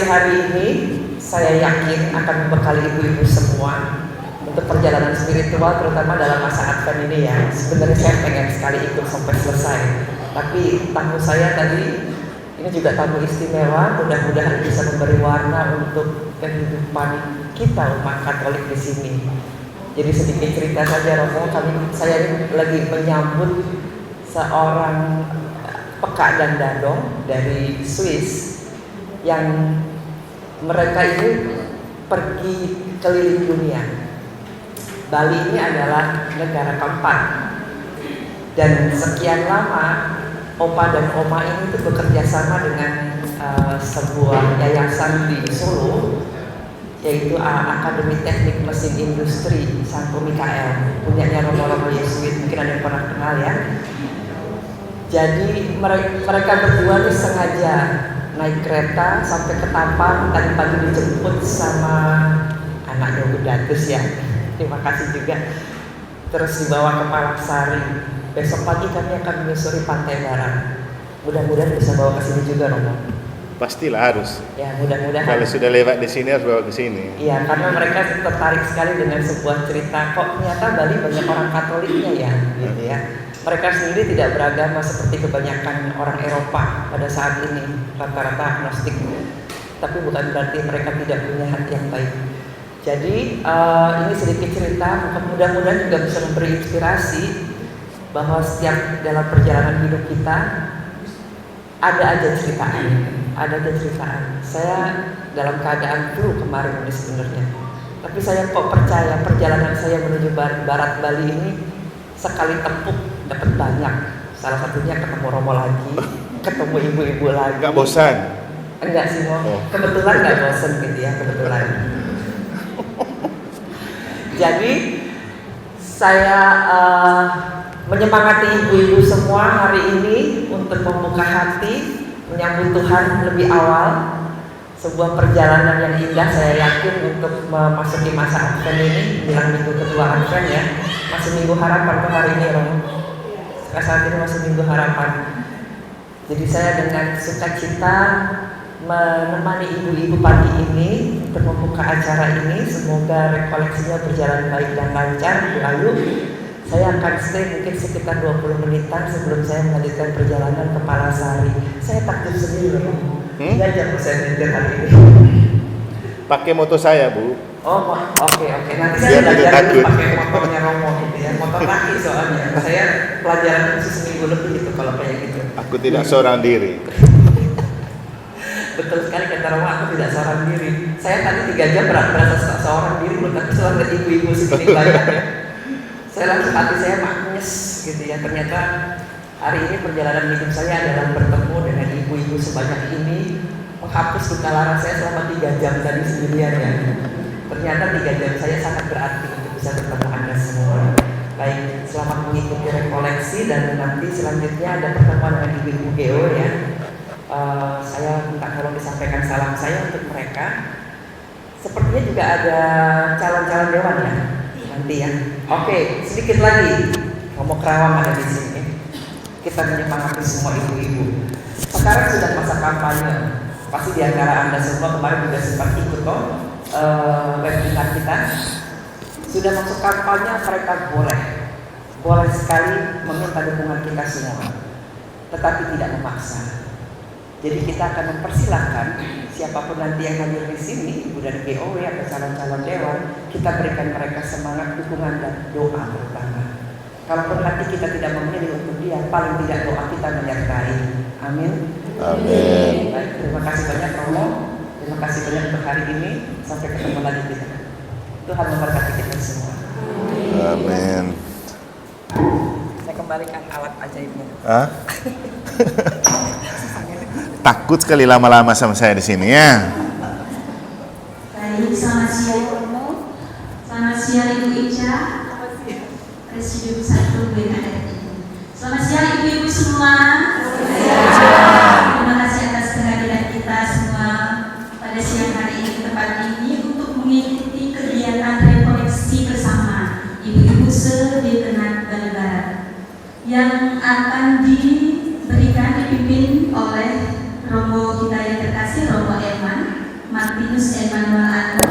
hari ini saya yakin akan membekali ibu-ibu semua untuk perjalanan spiritual, terutama dalam masa Advent ini ya. Sebenarnya saya pengen sekali ikut sampai selesai, tapi tamu saya tadi ini juga tamu istimewa, mudah-mudahan bisa memberi warna untuk kehidupan kita umat Katolik di sini. Jadi sedikit cerita saja, saya lagi menyambut seorang peka dan dadong dari Swiss yang mereka ini pergi keliling dunia. Bali ini adalah negara keempat, dan sekian lama opa dan oma ini tuh bekerja sama dengan sebuah yayasan di Solo, yaitu Akademi Teknik Mesin Industri Santo Mikael, punyanya Romo Yesuit, mungkin ada yang pernah kenal ya. Jadi mereka berdua nih sengaja naik kereta sampai ke Tampang, tadi pagi dijemput sama anaknya Budatus ya, terima kasih juga. Terus dibawa ke Palaksari. Besok pagi kami akan menyusuri Pantai Barat. Mudah-mudahan bisa bawa ke sini juga, Romo. Pastilah harus. Ya, mudah-mudahan. Kalau sudah lewat di sini harus bawa ke sini. Iya, karena mereka tertarik sekali dengan sebuah cerita. Kok ternyata Bali banyak orang Katoliknya ya, gitu ya. Mereka sendiri tidak beragama seperti kebanyakan orang Eropa pada saat ini, rata-rata agnostik. Tapi bukan berarti mereka tidak punya hati yang baik. Jadi ini sedikit cerita, mudah-mudahan juga bisa memberi inspirasi bahwa setiap dalam perjalanan hidup kita ada aja ceritaan. Saya dalam keadaan flu kemarin ini sebenarnya, tapi saya kok percaya perjalanan saya menuju barat Bali ini sekali tempuh dapat banyak. Salah satunya ketemu Romo lagi, ketemu ibu-ibu lagi. Gak bosan? Enggak sih, kebetulan gak bosan gitu ya, kebetulan. Jadi saya menyemangati ibu-ibu semua hari ini untuk membuka hati, menyambut Tuhan lebih awal. Sebuah perjalanan yang indah, saya yakin, untuk memasuki masa Advent ini, bilang minggu kedua Advent ya. Masih minggu harapan tuh hari ini, Romo. Saat ini masih minggu harapan. Jadi saya dengan sukacita menemani ibu-ibu pagi ini untuk membuka acara ini. Semoga rekoleksinya berjalan baik dan lancar, Bu Ayu. Saya akan stay mungkin sekitar 20 menitan sebelum saya melanjutkan perjalanan ke Palasari. Saya takut sendiri, Tidak aja saya nyetir hari ini. Pakai motor saya, Bu. Oh, oke. Nanti saya belajar dulu pakai motornya Romo gitu ya. Motor kaki soalnya. Saya pelajaran khusus seminggu lebih gitu kalau kayak gitu. Aku tidak seorang diri. Betul sekali kata Romo, aku tidak seorang diri. Saya tadi 3 jam berasa seorang diri, belum tapi seorang ibu-ibu segini banyak ya. Saya langsung hati saya maknyes gitu ya. Ternyata hari ini perjalanan hidup saya adalah bertemu dengan ibu-ibu sebanyak ini, menghapus duka lara saya selama 3 jam tadi sendirian ya. Ternyata 3 jam saya sangat berarti untuk bisa bertemu Anda semua. Baik, selamat mengikuti rekoleksi, dan nanti selanjutnya ada pertemuan dengan ibu-ibu Geo ya. Saya minta tolong disampaikan salam saya untuk mereka. Sepertinya juga ada calon-calon dewan ya nanti ya. Oke, sedikit lagi Romo Kerawang ada di sini. Kita menyemangati semua ibu-ibu. Sekarang sudah masa kampanye. Pasti di antara Anda semua kemarin juga sempat ikut kok webinar kita. Sudah masuk kampanye, mereka boleh sekali meminta dukungan kita semua, tetapi tidak memaksa. Jadi kita akan mempersilahkan siapapun nanti yang hadir di sini, ibu dari BOW atau calon-calon dewan, kita berikan mereka semangat, dukungan, dan doa terutama. Kalaupun nanti kita tidak memilih untuk dia, paling tidak doa kita menyertai. Amin. Amin. Baik, terima kasih banyak Romo. Terima kasih banyak untuk hari ini. Sampai ketemu lagi kita. Tuhan memberkati kita semua. Amin. Saya kembalikan alat ajaibnya. Takut sekali lama-lama sama saya di sini ya. Baik, selamat siang Romo. Selamat siang Ibu Ica, Presidium 1 BKRI. Selamat siang ibu-ibu semua. Terima kasih atas kehadiran kita semua pada siang hari ini, tempat ini untuk mengikuti kegiatan rekoleksi bersama ibu-ibu se-Dekanat Bali Barat yang akan dipimpin oleh Romo kita yang terkasih, Romo Eman, Martinus Emmanuel Ano,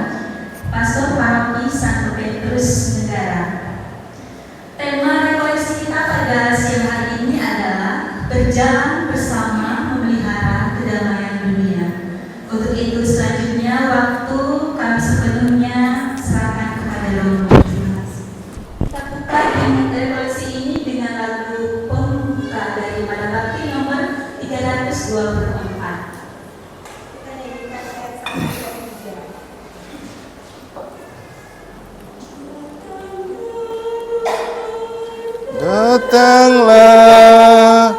Pastor Paroki Santo Petrus Negara. Tema rekoleksi kita pada siang hari ini adalah berjalan bersama memelihara kedamaian dunia. Untuk itu selanjutnya waktu kami sepenuhnya serahkan kepada Romo. Kita buka rekoleksi ini dengan lagu pembuka daripada bakti nomor 324. Datanglah,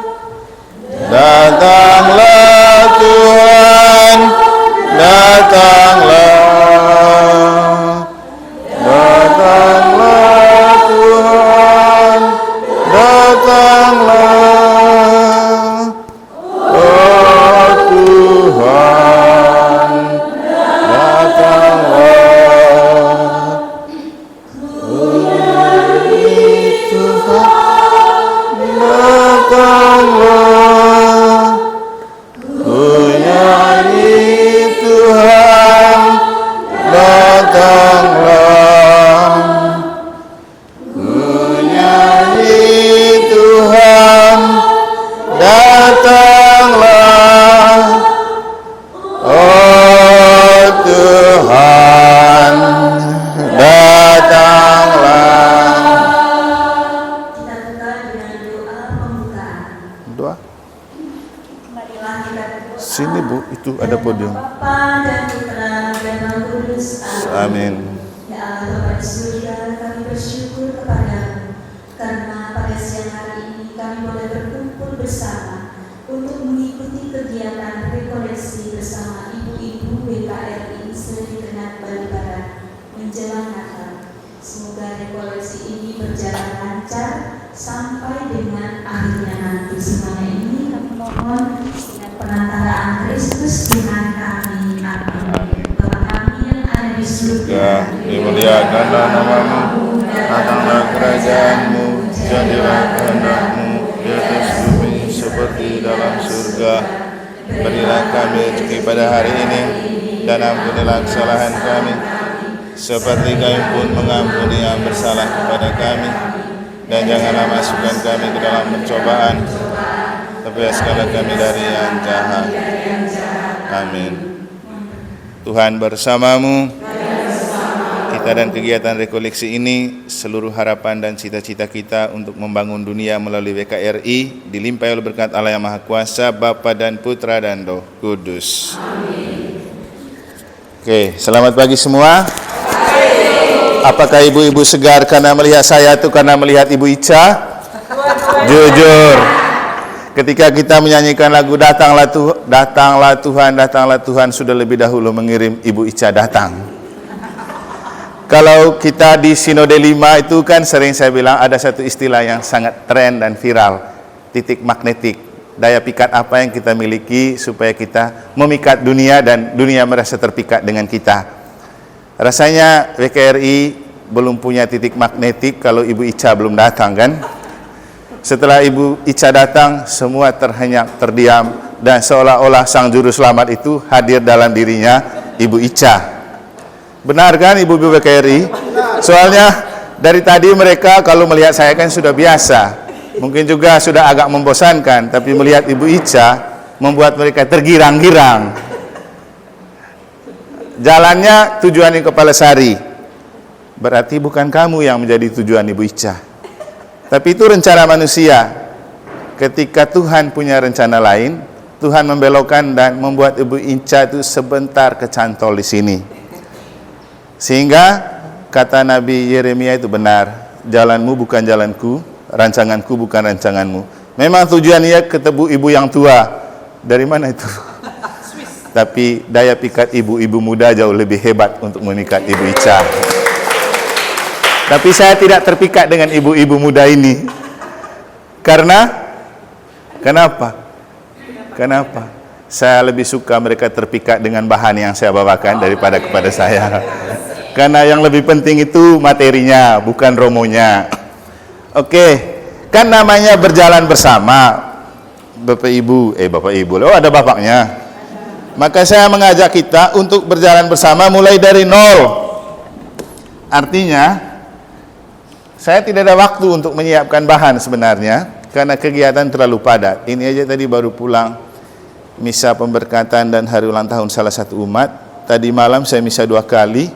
datanglah Tuhan, datanglah, datanglah Tuhan, datanglah, oh Tuhan, datanglah, sini Bu, itu ada podium. Bapa dan Putra dan Roh Kudus. Amin. Ya Allah Bapa di surga, kami bersyukur kepadamu karena pada siang hari ini kami boleh berkumpul bersama untuk mengikuti kegiatan rekoleksi bersama ibu-ibu WKRI Sedekenat Bali Barat menjelang Natal. Semoga rekoleksi ini berjalan lancar sampai dengan akhirnya nanti. Semuanya ini kami mohon dengan perantaraan Kristus Tuhan kami. Amin. Bapa kami yang ada di surga, dimuliakanlah namamu, datanglah kerajaanmu, jadilah kehendak-mu di atas bumi seperti dalam surga. Berilah kami rezeki pada hari ini, dan ampunilah kesalahan kami, seperti kami pun mengampuni yang bersalah kepada kami. Dan janganlah masukkan kami ke dalam pencobaan, tapi bebaskanlah kami dari yang jahat. Amin. Tuhan bersamamu. Kita dan kegiatan rekoleksi ini, seluruh harapan dan cita-cita kita untuk membangun dunia melalui WKRI dilimpahi oleh berkat Allah yang Maha Kuasa, Bapa dan Putra dan Roh Kudus. Amin. Oke, selamat pagi semua. Apakah ibu-ibu segar karena melihat saya atau karena melihat Ibu Ica? Jujur. Ketika kita menyanyikan lagu Datanglah Tuhan, Datanglah Tuhan, sudah lebih dahulu mengirim Ibu Ica datang. Kalau kita di Sinode 5 itu kan sering saya bilang ada satu istilah yang sangat tren dan viral, titik magnetik. Daya pikat apa yang kita miliki supaya kita memikat dunia dan dunia merasa terpikat dengan kita. Rasanya WKRI belum punya titik magnetik kalau Ibu Ica belum datang kan. Setelah Ibu Ica datang, semua terhenyak, terdiam, dan seolah-olah sang juru selamat itu hadir dalam dirinya Ibu Ica. Benar kan Ibu-Ibu WKRI? Soalnya dari tadi mereka kalau melihat saya kan sudah biasa. Mungkin juga sudah agak membosankan, tapi melihat Ibu Ica membuat mereka tergirang-girang. Jalannya tujuan di Kepala Sari. Berarti bukan kamu yang menjadi tujuan Ibu Ica. Tapi itu rencana manusia. Ketika Tuhan punya rencana lain, Tuhan membelokkan dan membuat Ibu Ica itu sebentar kecantol di sini. Sehingga kata Nabi Yeremia itu benar, jalanmu bukan jalanku, rancanganku bukan rancanganmu. Memang tujuannya ketemu ibu yang tua. Dari mana itu? Tapi daya pikat ibu-ibu muda jauh lebih hebat untuk memikat Ibu Ica. Tapi saya tidak terpikat dengan ibu-ibu muda ini. Kenapa? Saya lebih suka mereka terpikat dengan bahan yang saya bawakan daripada kepada saya. Karena yang lebih penting itu materinya, bukan romonya. Oke, kan namanya berjalan bersama. Bapak Ibu, oh ada bapaknya. Maka saya mengajak kita untuk berjalan bersama mulai dari nol. Artinya, saya tidak ada waktu untuk menyiapkan bahan sebenarnya, karena kegiatan terlalu padat. Ini aja tadi baru pulang misa pemberkatan dan hari ulang tahun salah satu umat. Tadi malam saya misa 2 kali.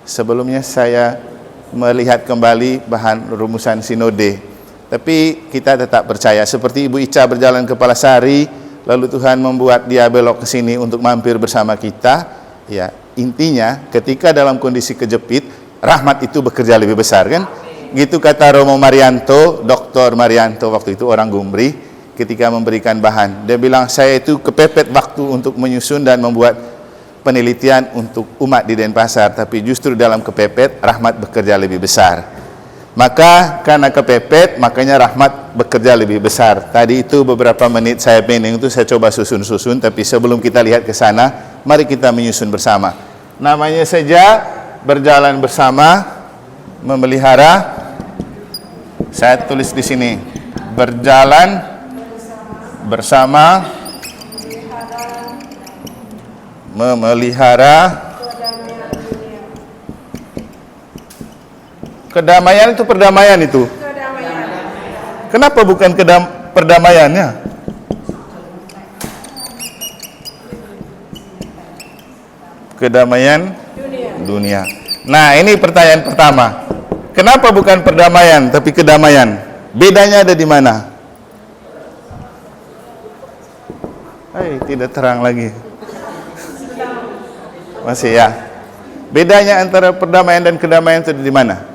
Sebelumnya saya melihat kembali bahan rumusan sinode. Tapi kita tetap percaya, seperti Ibu Ica berjalan ke Palasari, lalu Tuhan membuat dia belok ke sini untuk mampir bersama kita. Ya, intinya ketika dalam kondisi kejepit, rahmat itu bekerja lebih besar, kan? Gitu kata Romo Marianto, Dr. Marianto waktu itu orang Gumbri, ketika memberikan bahan. Dia bilang, saya itu kepepet waktu untuk menyusun dan membuat penelitian untuk umat di Denpasar, tapi justru dalam kepepet, rahmat bekerja lebih besar. Maka karena kepepet, makanya rahmat bekerja lebih besar. Tadi itu beberapa menit saya pending itu saya coba susun-susun, tapi sebelum kita lihat ke sana, mari kita menyusun bersama. Namanya saja berjalan bersama, memelihara. Saya tulis di sini, berjalan bersama, memelihara. Kedamaian itu perdamaian itu. Kenapa bukan perdamaiannya? Kedamaian dunia. Nah, ini pertanyaan pertama. Kenapa bukan perdamaian tapi kedamaian? Bedanya ada di mana? Tidak terang lagi. Masih ya. Bedanya antara perdamaian dan kedamaian itu di mana?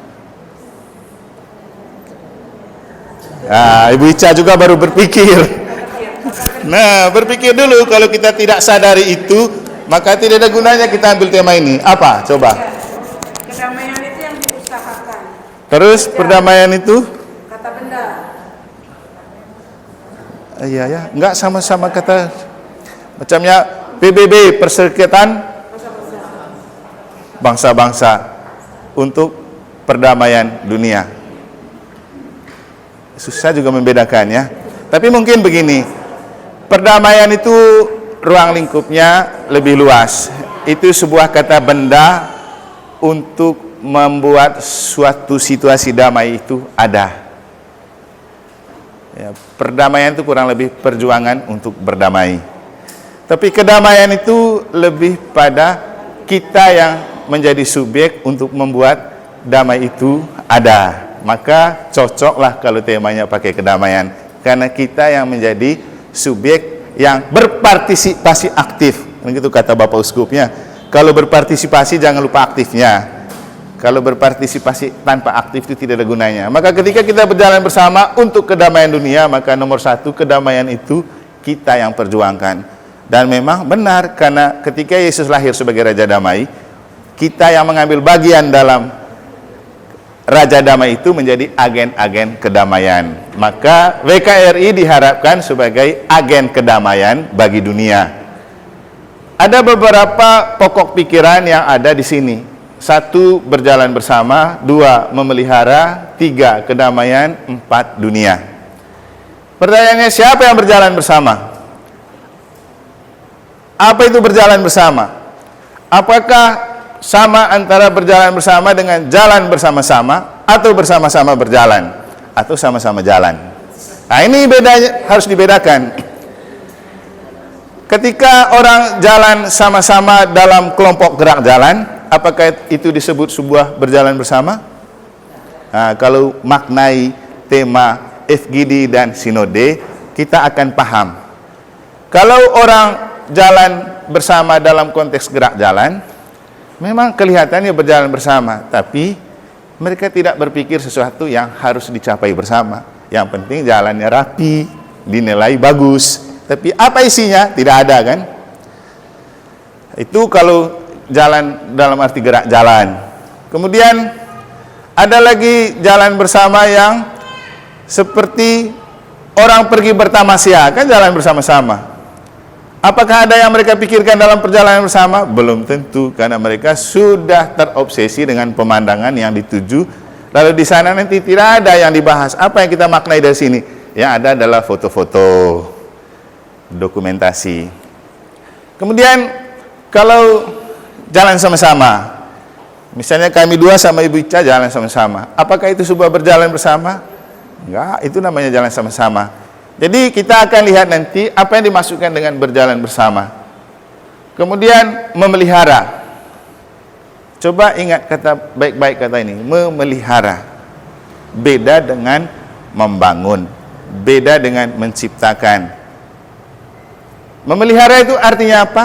Nah, Ibu Ica juga baru berpikir. Nah, berpikir dulu. Kalau kita tidak sadari itu, maka tidak ada gunanya kita ambil tema ini. Apa? Coba. Kedamaian itu yang diusahakan. Terus perdamaian itu? Kata benda. Iya ya, enggak sama-sama kata. Macamnya PBB, Perserikatan Bangsa-Bangsa untuk Perdamaian Dunia. Susah juga membedakannya. Tapi mungkin begini, perdamaian itu ruang lingkupnya lebih luas. Itu sebuah kata benda untuk membuat suatu situasi damai itu ada. Ya, perdamaian itu kurang lebih perjuangan untuk berdamai. Tapi kedamaian itu lebih pada kita yang menjadi subjek untuk membuat damai itu ada. Maka cocoklah kalau temanya pakai kedamaian, karena kita yang menjadi subjek yang berpartisipasi aktif. Begitu kata Bapak Uskupnya. Kalau berpartisipasi jangan lupa aktifnya. Kalau berpartisipasi tanpa aktif itu tidak ada gunanya. Maka ketika kita berjalan bersama untuk kedamaian dunia, maka nomor 1 kedamaian itu kita yang perjuangkan. Dan memang benar, karena ketika Yesus lahir sebagai Raja Damai, kita yang mengambil bagian dalam Raja Damai itu menjadi agen-agen kedamaian. Maka WKRI diharapkan sebagai agen kedamaian bagi dunia. Ada beberapa pokok pikiran yang ada di sini. 1, berjalan bersama. 2, memelihara. 3, kedamaian. 4, dunia. Pertanyaannya, siapa yang berjalan bersama? Apa itu berjalan bersama? Apakah sama antara berjalan bersama dengan jalan bersama-sama, atau bersama-sama berjalan, atau sama-sama jalan? Nah, ini bedanya, harus dibedakan. Ketika orang jalan sama-sama dalam kelompok gerak jalan, apakah itu disebut sebuah berjalan bersama? Nah, kalau maknai tema FGD dan Sinode, kita akan paham. Kalau orang jalan bersama dalam konteks gerak jalan, memang kelihatannya berjalan bersama, tapi mereka tidak berpikir sesuatu yang harus dicapai bersama. Yang penting jalannya rapi, dinilai bagus. Tapi apa isinya? Tidak ada, kan? Itu kalau jalan dalam arti gerak jalan. Kemudian ada lagi jalan bersama yang seperti orang pergi bertamasya, kan jalan bersama-sama. Apakah ada yang mereka pikirkan dalam perjalanan bersama? Belum tentu, karena mereka sudah terobsesi dengan pemandangan yang dituju. Lalu di sana nanti tidak ada yang dibahas. Apa yang kita maknai dari sini? Yang ada adalah foto-foto, dokumentasi. Kemudian kalau jalan sama-sama, misalnya kami dua sama Ibu Ica jalan sama-sama, apakah itu sebuah berjalan bersama? Enggak, itu namanya jalan sama-sama. Jadi kita akan lihat nanti apa yang dimasukkan dengan berjalan bersama. Kemudian memelihara. Coba ingat kata baik-baik kata ini, memelihara. Beda dengan membangun, beda dengan menciptakan. Memelihara itu artinya apa?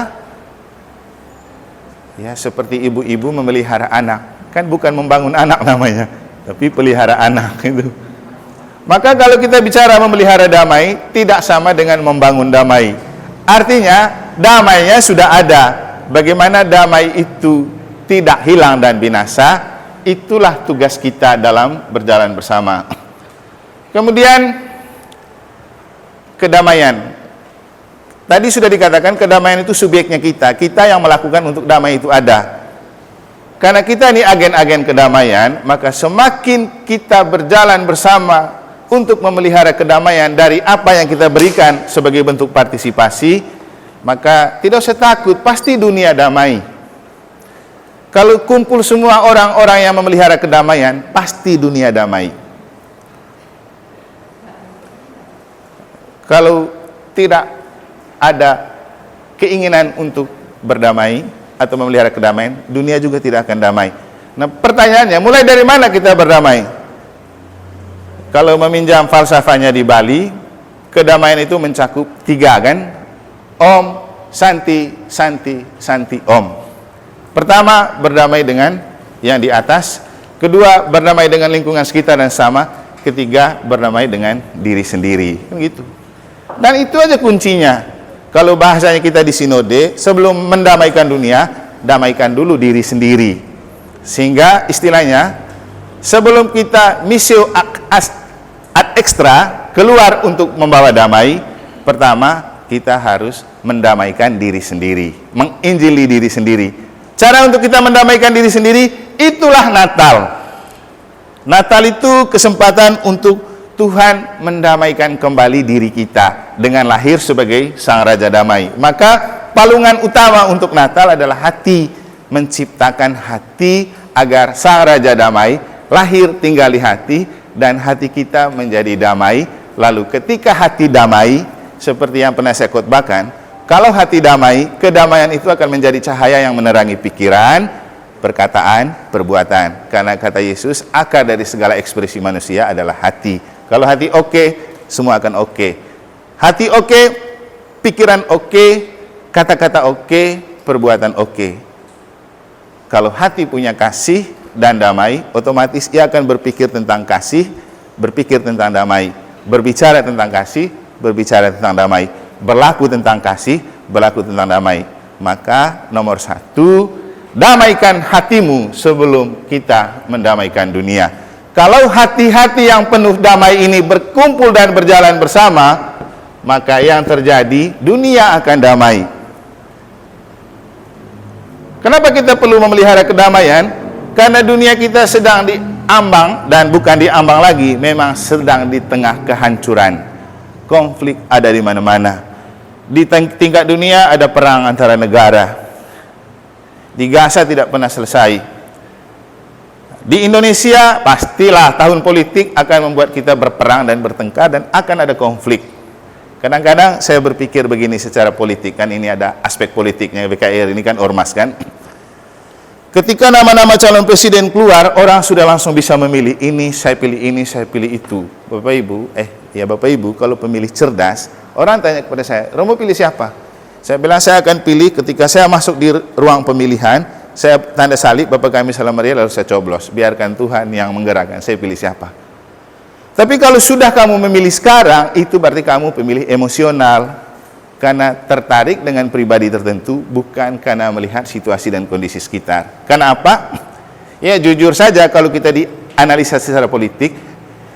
Ya, seperti ibu-ibu memelihara anak. Kan bukan membangun anak namanya, tapi pelihara anak itu. Maka kalau kita bicara memelihara damai, tidak sama dengan membangun damai. Artinya, damainya sudah ada. Bagaimana damai itu tidak hilang dan binasa, itulah tugas kita dalam berjalan bersama. Kemudian, kedamaian. Tadi sudah dikatakan kedamaian itu subjeknya kita yang melakukan untuk damai itu ada. Karena kita ini agen-agen kedamaian, maka semakin kita berjalan bersama untuk memelihara kedamaian dari apa yang kita berikan sebagai bentuk partisipasi, maka tidak usah takut, pasti dunia damai. Kalau kumpul semua orang-orang yang memelihara kedamaian, pasti dunia damai. Kalau tidak ada keinginan untuk berdamai atau memelihara kedamaian, dunia juga tidak akan damai. Nah, pertanyaannya, mulai dari mana kita berdamai? Kalau meminjam falsafahnya di Bali, kedamaian itu mencakup 3 kan? Om, Santi, Santi, Santi, Om. Pertama, berdamai dengan yang di atas. Kedua, berdamai dengan lingkungan sekitar dan sama. Ketiga, berdamai dengan diri sendiri. Begitu. Dan itu aja kuncinya. Kalau bahasanya kita di sinode, sebelum mendamaikan dunia, damaikan dulu diri sendiri. Sehingga istilahnya, sebelum kita missio ad extra, keluar untuk membawa damai, pertama, kita harus mendamaikan diri sendiri. Menginjili diri sendiri. Cara untuk kita mendamaikan diri sendiri, itulah Natal. Natal itu kesempatan untuk Tuhan mendamaikan kembali diri kita dengan lahir sebagai Sang Raja Damai. Maka palungan utama untuk Natal adalah hati, menciptakan hati agar Sang Raja Damai lahir tinggal di hati dan hati kita menjadi damai. Lalu ketika hati damai, seperti yang pernah saya khotbahkan, kalau hati damai, kedamaian itu akan menjadi cahaya yang menerangi pikiran, perkataan, perbuatan. Karena kata Yesus, akar dari segala ekspresi manusia adalah hati. Kalau hati oke, semua akan oke. Hati oke, pikiran oke, kata-kata oke, perbuatan oke. Kalau hati punya kasih dan damai, otomatis ia akan berpikir tentang kasih, berpikir tentang damai. Berbicara tentang kasih, berbicara tentang damai. Berlaku tentang kasih, berlaku tentang damai. Maka nomor 1, damaikan hatimu sebelum kita mendamaikan dunia. Kalau hati-hati yang penuh damai ini berkumpul dan berjalan bersama, maka yang terjadi, dunia akan damai. Kenapa kita perlu memelihara kedamaian? Karena dunia kita sedang diambang, dan bukan diambang lagi, memang sedang di tengah kehancuran. Konflik ada di mana-mana. Di tingkat dunia ada perang antara negara. Di Gaza tidak pernah selesai. Di Indonesia pastilah tahun politik akan membuat kita berperang dan bertengkar dan akan ada konflik. Kadang-kadang saya berpikir begini secara politik, kan ini ada aspek politiknya, BKR ini kan ormas kan. Ketika nama-nama calon presiden keluar, orang sudah langsung bisa memilih, ini saya pilih itu. Bapak Ibu, kalau pemilih cerdas, orang tanya kepada saya, Romo pilih siapa? Saya bilang saya akan pilih ketika saya masuk di ruang pemilihan, saya tanda salib Bapa Kami Salam Maria, lalu saya coblos. Biarkan Tuhan yang menggerakkan, saya pilih siapa. Tapi kalau sudah kamu memilih sekarang, itu berarti kamu pemilih emosional. Karena tertarik dengan pribadi tertentu, bukan karena melihat situasi dan kondisi sekitar. Karena apa? Ya jujur saja kalau kita dianalisa secara politik,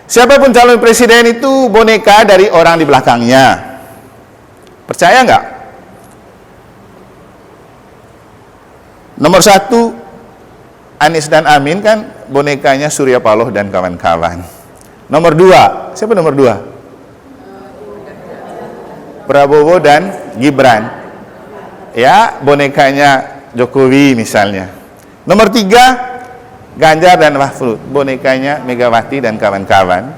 siapapun calon presiden itu boneka dari orang di belakangnya. Percaya nggak? Nomor 1, Anies dan Amin kan bonekanya Surya Paloh dan kawan-kawan. Nomor 2, siapa nomor 2? Prabowo dan Gibran. ya bonekanya Jokowi misalnya. Nomor 3 Ganjar dan Mahfud, bonekanya Megawati dan kawan-kawan.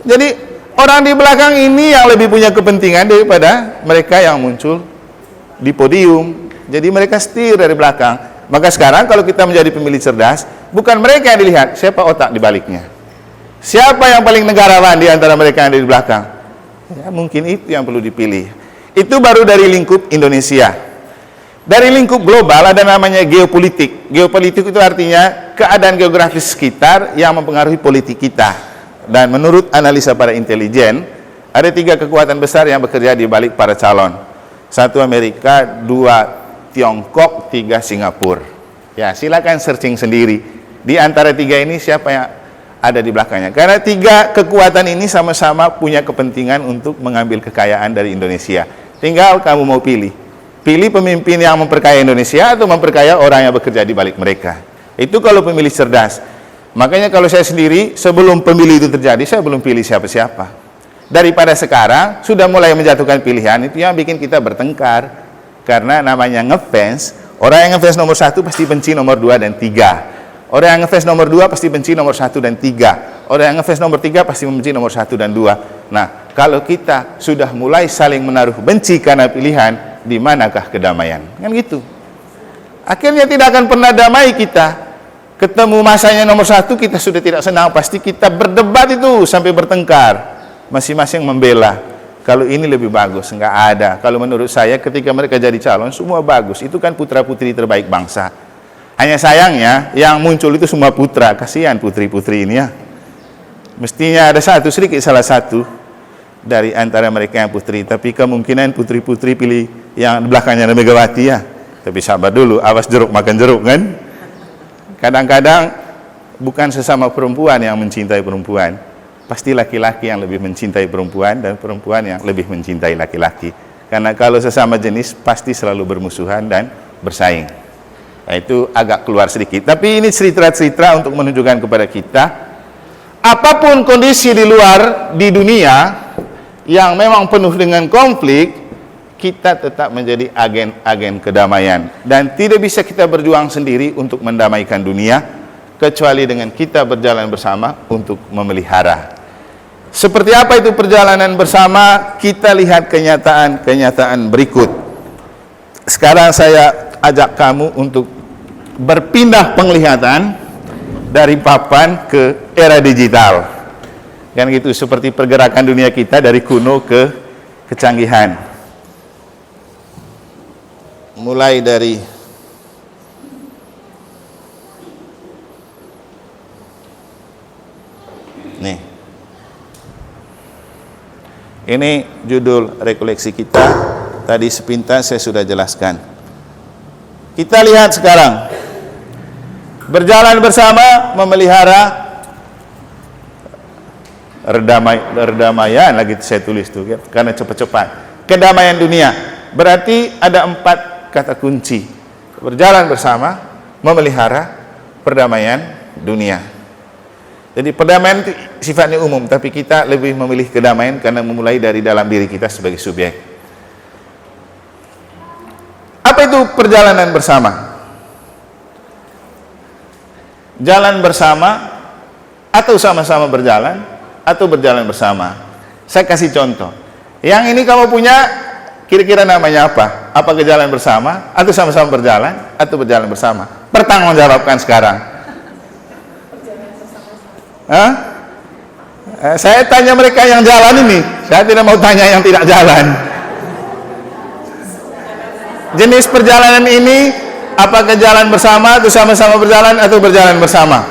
Jadi orang di belakang ini yang lebih punya kepentingan daripada mereka yang muncul di podium. Jadi mereka setir dari belakang. Maka sekarang kalau kita menjadi pemilih cerdas, bukan mereka yang dilihat, siapa otak di baliknya. Siapa yang paling negarawan di antara mereka yang ada di belakang? Ya, mungkin itu yang perlu dipilih. Itu baru dari lingkup Indonesia. Dari lingkup global ada namanya geopolitik. Geopolitik itu artinya keadaan geografis sekitar yang mempengaruhi politik kita. Dan menurut analisa para intelijen, ada 3 kekuatan besar yang bekerja di balik para calon. 1 Amerika, 2 Tiongkok, 3 Singapura. Ya, silakan searching sendiri. Di antara 3 ini siapa yang ada di belakangnya? Karena 3 kekuatan ini sama-sama punya kepentingan untuk mengambil kekayaan dari Indonesia. Tinggal kamu mau pilih. Pilih pemimpin yang memperkaya Indonesia atau memperkaya orang yang bekerja di balik mereka. Itu kalau pemilih cerdas. Makanya kalau saya sendiri, sebelum pemilu itu terjadi, saya belum pilih siapa-siapa. Daripada sekarang, sudah mulai menjatuhkan pilihan, itu yang bikin kita bertengkar. Karena namanya ngefans, orang yang ngefans nomor 1 pasti benci nomor 2 dan 3. Orang yang ngefans nomor 2 pasti benci nomor 1 dan 3. Orang yang ngefans nomor 3 pasti membenci nomor 1 dan 2. Nah, kalau kita sudah mulai saling menaruh benci karena pilihan, di manakah kedamaian? Kan gitu. Akhirnya tidak akan pernah damai kita. Ketemu masanya nomor 1, kita sudah tidak senang. Pasti kita berdebat itu sampai bertengkar. Masing-masing membela. Kalau ini lebih bagus, enggak ada. Kalau menurut saya ketika mereka jadi calon, semua bagus. Itu kan putra-putri terbaik bangsa. Hanya sayangnya, yang muncul itu semua putra. Kasihan putri-putri ini ya. Mestinya ada sedikit salah satu dari antara mereka yang putri. Tapi kemungkinan putri-putri pilih yang belakangnya Megawati ya. Tapi sabar dulu, awas jeruk makan jeruk kan. Kadang-kadang bukan sesama perempuan yang mencintai perempuan. Pasti laki-laki yang lebih mencintai perempuan dan perempuan yang lebih mencintai laki-laki. Karena kalau sesama jenis pasti selalu bermusuhan dan bersaing. Nah, itu agak keluar sedikit. Tapi ini cerita-cerita untuk menunjukkan kepada kita, apapun kondisi di luar di dunia yang memang penuh dengan konflik, kita tetap menjadi agen-agen kedamaian. Dan tidak bisa kita berjuang sendiri untuk mendamaikan dunia, kecuali dengan kita berjalan bersama untuk memelihara. Seperti apa itu perjalanan bersama? Kita lihat kenyataan berikut. Sekarang saya ajak kamu untuk berpindah penglihatan dari papan ke era digital. Kan gitu, seperti pergerakan dunia kita dari kuno ke kecanggihan. Mulai dari nih. Ini judul rekoleksi kita. Tadi sepintas saya sudah jelaskan. Kita lihat sekarang. Berjalan bersama memelihara redamaian lagi saya tulis tuh ya, karena cepat-cepat. Kedamaian dunia. Berarti ada 4 kata kunci. Berjalan bersama memelihara perdamaian dunia. Jadi perdamaian itu sifatnya umum, tapi kita lebih memilih kedamaian karena memulai dari dalam diri kita sebagai subjek. Apa itu perjalanan bersama? Jalan bersama atau sama-sama berjalan atau berjalan bersama. Saya kasih contoh. Yang ini kamu punya, kira-kira namanya apa? Apa jalan bersama atau sama-sama berjalan atau berjalan bersama? Pertanggungjawabkan sekarang. Saya tanya mereka yang jalan ini, saya tidak mau tanya yang tidak jalan. Jenis perjalanan ini, apakah jalan bersama atau sama-sama berjalan atau berjalan bersama?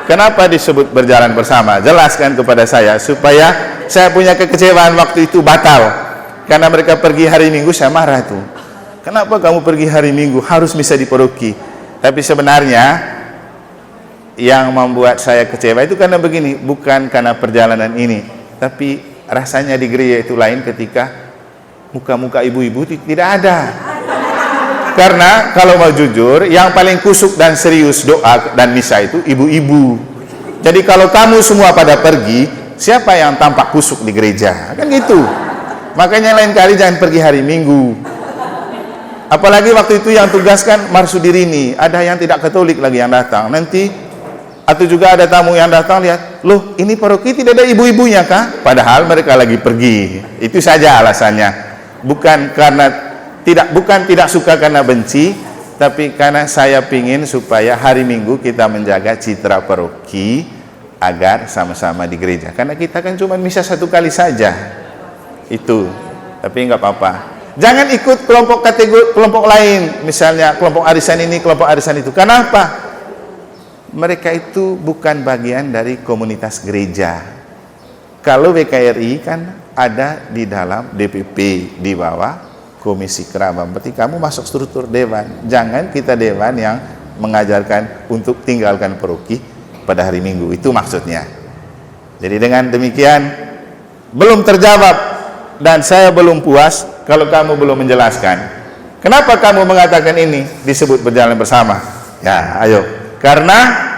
Kenapa disebut berjalan bersama? Jelaskan kepada saya, supaya saya punya kekecewaan waktu itu batal. Karena mereka pergi hari Minggu, saya marah tuh. Kenapa kamu pergi hari Minggu? Harus bisa diperuki. Tapi sebenarnya yang membuat saya kecewa itu karena begini, bukan karena perjalanan ini, tapi rasanya di gereja itu lain ketika muka-muka ibu-ibu tidak ada. Karena kalau mau jujur, yang paling kusuk dan serius doa dan misa itu ibu-ibu. Jadi kalau kamu semua pada pergi, siapa yang tampak kusuk di gereja? Kan gitu. Makanya lain kali jangan pergi hari Minggu. Apalagi waktu itu yang tugaskan Marsudirini, ada yang tidak Katolik lagi yang datang. Nanti atau juga ada tamu yang datang lihat, loh ini paroki tidak ada ibu-ibunya kah? Padahal mereka lagi pergi. Itu saja alasannya. Bukan tidak suka karena benci, tapi karena saya pingin supaya hari Minggu kita menjaga citra paroki agar sama-sama di gereja. Karena kita kan cuma misa 1 kali saja. Itu. Tapi nggak apa-apa. Jangan ikut kelompok lain, misalnya kelompok arisan ini, kelompok arisan itu. Kenapa? Mereka itu bukan bagian dari komunitas gereja. Kalau WKRI kan ada di dalam DPP di bawah Komisi Kerabang. Berarti kamu masuk struktur dewan. Jangan kita dewan yang mengajarkan untuk tinggalkan paroki pada hari Minggu. Itu maksudnya. Jadi dengan demikian belum terjawab dan saya belum puas kalau kamu belum menjelaskan. Kenapa kamu mengatakan ini disebut berjalan bersama? Ya, ayo. Karena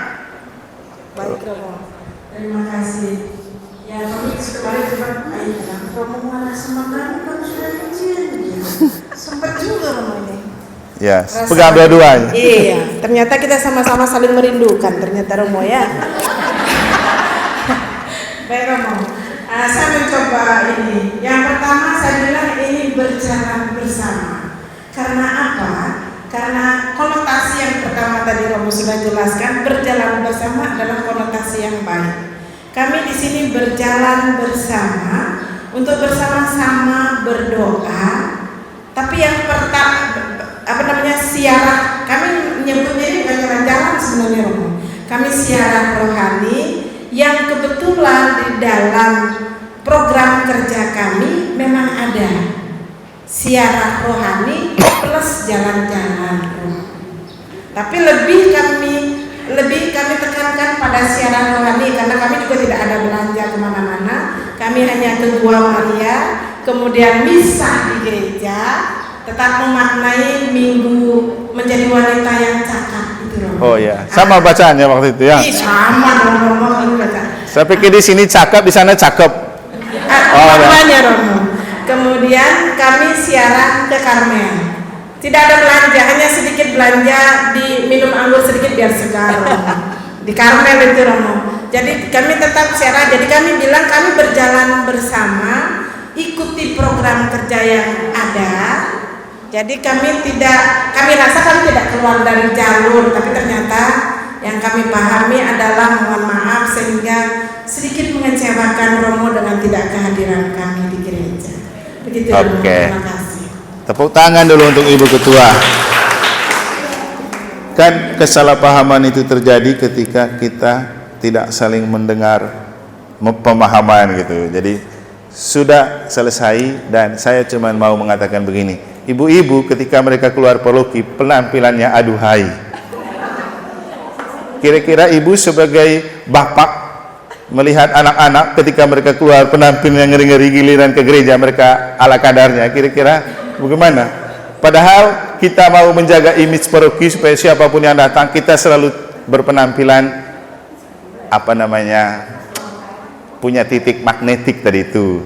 Baik, Romo. Terima kasih. Ya, kami kemarin sempat bilang, Romo mana semangat kamu sudah kecil. Sempat juga Romo ini. ya, pegang dua-duanya. Iya, ternyata kita sama-sama saling merindukan ternyata Romo ya. Baik Romo. Saya mencoba ini. Yang pertama saya bilang ini berjalan bersama. Karena apa? Karena konotasi yang pertama tadi Romo sudah jelaskan, berjalan bersama adalah konotasi yang baik. Kami di sini berjalan bersama untuk bersama-sama berdoa. Tapi yang pertama, siarah, kami menyebutnya ini bukan jalan-jalan sebenarnya Romo. Kami siarah rohani yang kebetulan di dalam program kerja kami memang ada siarah rohani plus jalan-jalan rohani. Tapi lebih kami tekankan pada siarah rohani karena kami juga tidak ada belanja kemana-mana. Kami hanya ke Gua Maria, kemudian misa di gereja, tetap memaknai Minggu menjadi wanita yang cakap itu Romo. Oh ya, sama bacaannya waktu itu ya. Sama Romo baca. Saya pikir di sini cakep, di sana cakep. Makanya Romo. Kemudian kami siaran ke Karmel. Tidak ada belanja, hanya sedikit belanja di minum anggur sedikit biar segar Romo. Di Karmel itu Romo. Jadi kami tetap siaran. Jadi kami bilang kami berjalan bersama, ikuti program kerja yang ada. Jadi kami rasa kami tidak keluar dari jalur, tapi ternyata yang kami pahami adalah mohon maaf sehingga sedikit mengecewakan Romo dengan tidak kehadiran kami di gereja. Begitu Romo, terima kasih. Tepuk tangan dulu untuk Ibu Ketua. Kan kesalahpahaman itu terjadi ketika kita tidak saling mendengar pemahaman gitu. Jadi sudah selesai dan saya cuma mau mengatakan begini. Ibu-ibu ketika mereka keluar paroki penampilannya aduhai. Kira-kira ibu sebagai bapak melihat anak-anak ketika mereka keluar penampilan yang ngeri-ngeri giliran ke gereja mereka ala kadarnya, kira-kira bagaimana? Padahal kita mau menjaga image paroki supaya siapapun yang datang kita selalu berpenampilan punya titik magnetik tadi itu.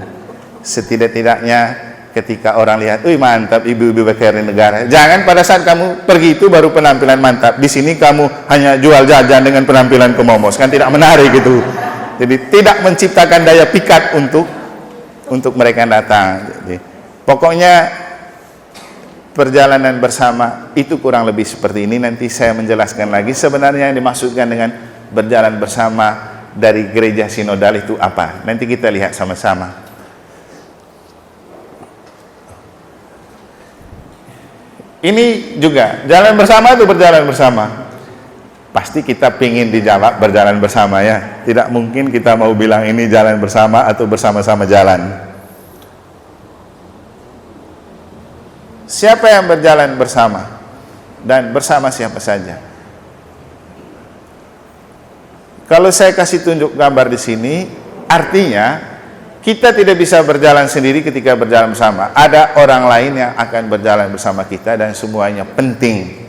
Setidak-tidaknya ketika orang lihat, "Wih mantap ibu-ibu WKRI negara." Jangan pada saat kamu pergi itu baru penampilan mantap. Di sini kamu hanya jual jajan dengan penampilan kemomos, kan tidak menarik gitu. Jadi tidak menciptakan daya pikat untuk mereka datang. Jadi, pokoknya perjalanan bersama itu kurang lebih seperti ini. Nanti saya menjelaskan lagi sebenarnya yang dimaksudkan dengan berjalan bersama dari gereja sinodal itu apa. Nanti kita lihat sama-sama. Ini juga jalan bersama itu berjalan bersama. Pasti kita pingin dijawab berjalan bersama ya. Tidak mungkin kita mau bilang ini jalan bersama atau bersama-sama jalan. Siapa yang berjalan bersama? Dan bersama siapa saja? Kalau saya kasih tunjuk gambar di sini, artinya kita tidak bisa berjalan sendiri ketika berjalan bersama. Ada orang lain yang akan berjalan bersama kita dan semuanya penting.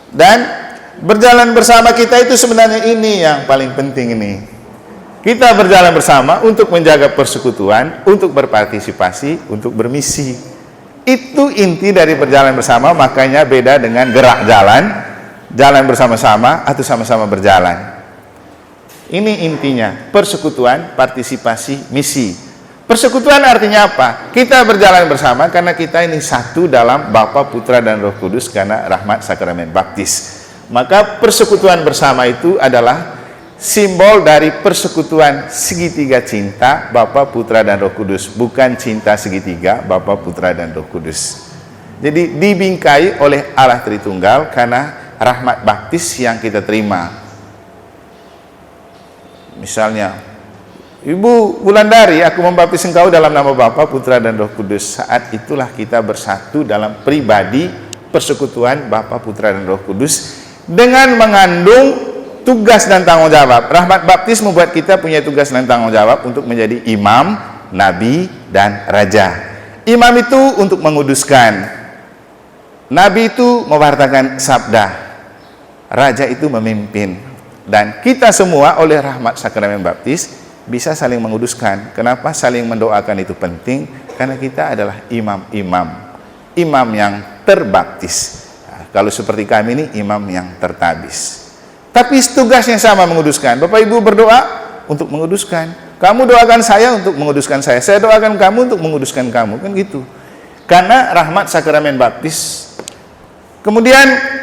Dan berjalan bersama kita itu sebenarnya ini yang paling penting ini. Kita berjalan bersama untuk menjaga persekutuan, untuk berpartisipasi, untuk bermisi. Itu inti dari berjalan bersama, makanya beda dengan gerak jalan bersama-sama atau sama-sama berjalan. Ini intinya, persekutuan, partisipasi, misi. Persekutuan artinya apa? Kita berjalan bersama karena kita ini satu dalam Bapa, Putra, dan Roh Kudus karena rahmat sakramen baptis. Maka persekutuan bersama itu adalah simbol dari persekutuan segitiga cinta Bapa, Putra, dan Roh Kudus, bukan cinta segitiga Bapa, Putra, dan Roh Kudus. Jadi dibingkai oleh Allah Tritunggal karena rahmat baptis yang kita terima. Misalnya, Ibu Wulandari, aku membaptis engkau dalam nama Bapa, Putra, dan Roh Kudus. Saat itulah kita bersatu dalam pribadi persekutuan Bapa, Putra, dan Roh Kudus dengan mengandung tugas dan tanggung jawab. Rahmat baptis membuat kita punya tugas dan tanggung jawab untuk menjadi imam, nabi, dan raja. Imam itu untuk menguduskan, nabi itu mewartakan sabda, raja itu memimpin. Dan kita semua oleh rahmat sakramen baptis bisa saling menguduskan. Kenapa saling mendoakan itu penting? Karena kita adalah imam yang terbaptis. Nah, kalau seperti kami ini imam yang tertabis. Tapi tugasnya sama, menguduskan. Bapak Ibu berdoa untuk menguduskan. Kamu doakan saya untuk menguduskan saya. Saya doakan kamu untuk menguduskan kamu. Kan gitu. Karena rahmat sakramen baptis. Kemudian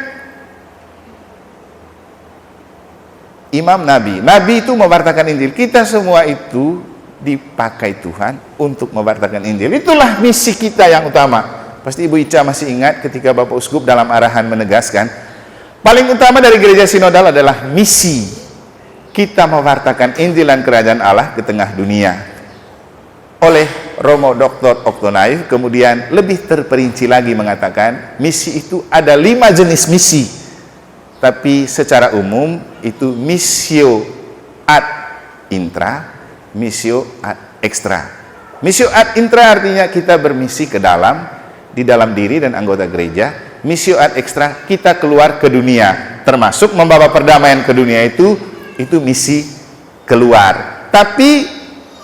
imam nabi. Nabi itu mewartakan Injil. Kita semua itu dipakai Tuhan untuk mewartakan Injil. Itulah misi kita yang utama. Pasti Ibu Ica masih ingat ketika Bapak Uskup dalam arahan menegaskan, paling utama dari gereja sinodal adalah misi. Kita mewartakan Injil dan kerajaan Allah ke tengah dunia. Oleh Romo Dr. Oktonaif kemudian lebih terperinci lagi mengatakan, misi itu ada 5 jenis misi. Tapi secara umum itu missio ad intra, missio ad extra. Missio ad intra artinya kita bermisi ke dalam, di dalam diri dan anggota gereja. Missio ad extra, kita keluar ke dunia, termasuk membawa perdamaian ke dunia, itu misi keluar. Tapi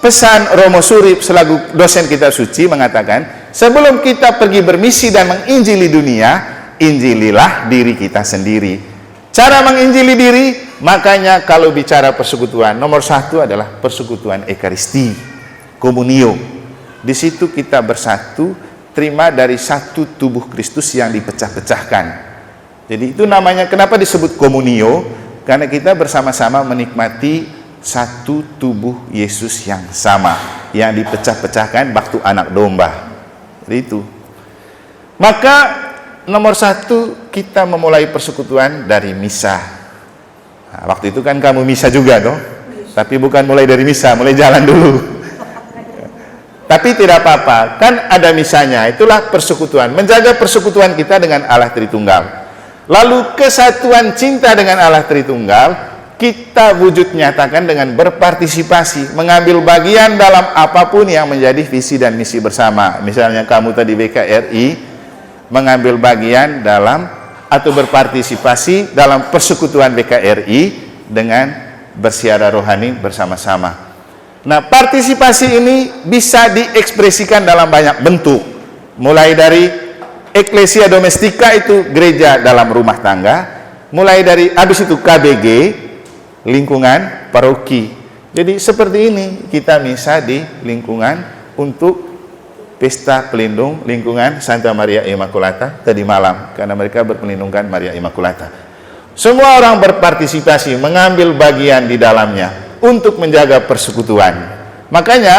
pesan Romo Surip selaku dosen kitab suci mengatakan, sebelum kita pergi bermisi dan menginjili dunia, injililah diri kita sendiri. Cara menginjili diri, makanya kalau bicara persekutuan, nomor 1 adalah persekutuan Ekaristi, komunio. Di situ kita bersatu, terima dari satu tubuh Kristus yang dipecah-pecahkan. Jadi itu namanya, kenapa disebut komunio? Karena kita bersama-sama menikmati satu tubuh Yesus yang sama, yang dipecah-pecahkan waktu anak domba. Jadi itu. Maka nomor 1, kita memulai persekutuan dari misa. Nah, waktu itu kan kamu misa juga toh, tapi bukan mulai dari misa, mulai jalan dulu. Tapi tidak apa-apa, kan ada misanya. Itulah persekutuan, menjaga persekutuan kita dengan Allah Tritunggal. Lalu kesatuan cinta dengan Allah Tritunggal kita wujud nyatakan dengan berpartisipasi, mengambil bagian dalam apapun yang menjadi visi dan misi bersama. Misalnya kamu tadi BKRI mengambil bagian dalam atau berpartisipasi dalam persekutuan BKRI dengan bersiara rohani bersama-sama. Nah, partisipasi ini bisa diekspresikan dalam banyak bentuk. Mulai dari eklesia domestika, itu gereja dalam rumah tangga. Mulai dari habis itu KBG, lingkungan paroki. Jadi seperti ini kita misa di lingkungan untuk Pesta Pelindung Lingkungan Santa Maria Immaculata tadi malam, karena mereka berpelindungkan Maria Immaculata. Semua orang berpartisipasi, mengambil bagian di dalamnya untuk menjaga persekutuan. Makanya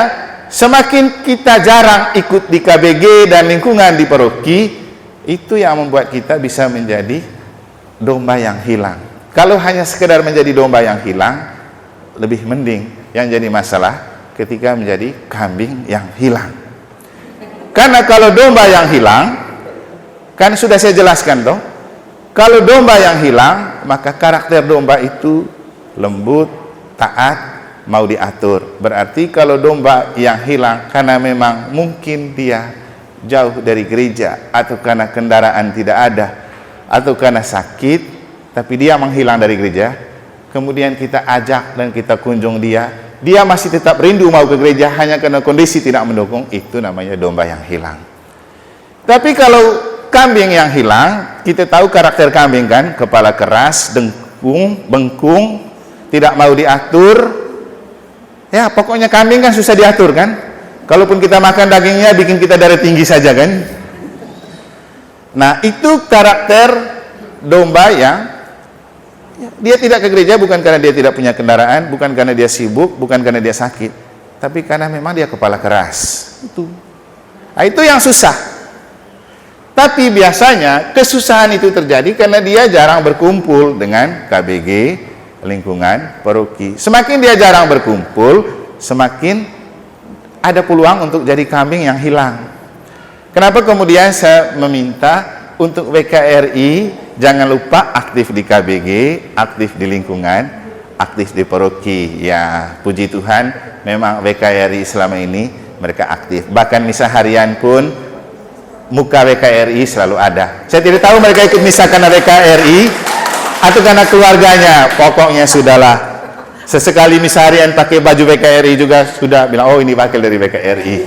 semakin kita jarang ikut di KBG dan lingkungan di paroki, itu yang membuat kita bisa menjadi domba yang hilang. Kalau hanya sekedar menjadi domba yang hilang, lebih mending. Yang jadi masalah ketika menjadi kambing yang hilang. Karena kalau domba yang hilang, kan sudah saya jelaskan toh, kalau domba yang hilang, maka karakter domba itu lembut, taat, mau diatur. Berarti kalau domba yang hilang karena memang mungkin dia jauh dari gereja, atau karena kendaraan tidak ada, atau karena sakit, tapi dia menghilang dari gereja, kemudian kita ajak dan kita kunjung dia, dia masih tetap rindu mau ke gereja hanya karena kondisi tidak mendukung, itu namanya domba yang hilang. Tapi kalau kambing yang hilang, kita tahu karakter kambing kan, kepala keras, dengkung, bengkung, tidak mau diatur. Ya, pokoknya kambing kan susah diatur kan. Kalaupun kita makan dagingnya, bikin kita darah tinggi saja kan. Nah, itu karakter domba yang dia tidak ke gereja bukan karena dia tidak punya kendaraan, bukan karena dia sibuk, bukan karena dia sakit, tapi karena memang dia kepala keras. Itu. Nah, itu yang susah. Tapi biasanya kesusahan itu terjadi karena dia jarang berkumpul dengan KBG, lingkungan, paroki. Semakin dia jarang berkumpul, semakin ada peluang untuk jadi kambing yang hilang. Kenapa kemudian saya meminta untuk WKRI jangan lupa aktif di KBG, aktif di lingkungan, aktif di paroki. Ya, puji Tuhan, memang WKRI selama ini mereka aktif. Bahkan misa harian pun muka WKRI selalu ada. Saya tidak tahu mereka ikut misa karena WKRI atau karena keluarganya. Pokoknya sudahlah. Sesekali misa harian pakai baju WKRI juga sudah bilang, oh ini wakil dari WKRI.